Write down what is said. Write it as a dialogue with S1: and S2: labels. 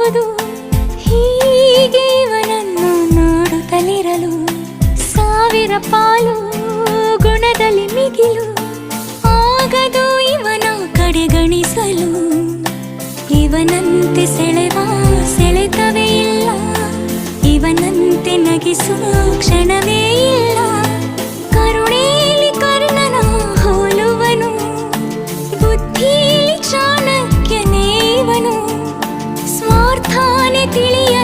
S1: ಕಾಣುವುದು. ಹೀಗೆ ಇವನನ್ನು ನೋಡುತ್ತಲಿರಲು ಸಾವಿರ ಪಾಲು ಗುಣದಲ್ಲಿ ಮಿಗಿಲು. ಆಗದು ಇವನ ಕಡೆಗಣಿಸಲು, ಇವನಂತೆ ಸೆಳೆವ ಸೆಳೆತವೇ ಇಲ್ಲ, ಇವನಂತೆ ನಗಿಸುವ ಕ್ಷಣವೇ ಇಲ್ಲ. ಕರುಣೇಲಿ ಕರ್ಣನ ಹೋಲುವನು, ಬುದ್ಧಿಲಿ ಚಾಣಕ್ಯನೇ ಇವನು, ಸ್ವಾರ್ಥಾನೆ ತಿಳಿಯ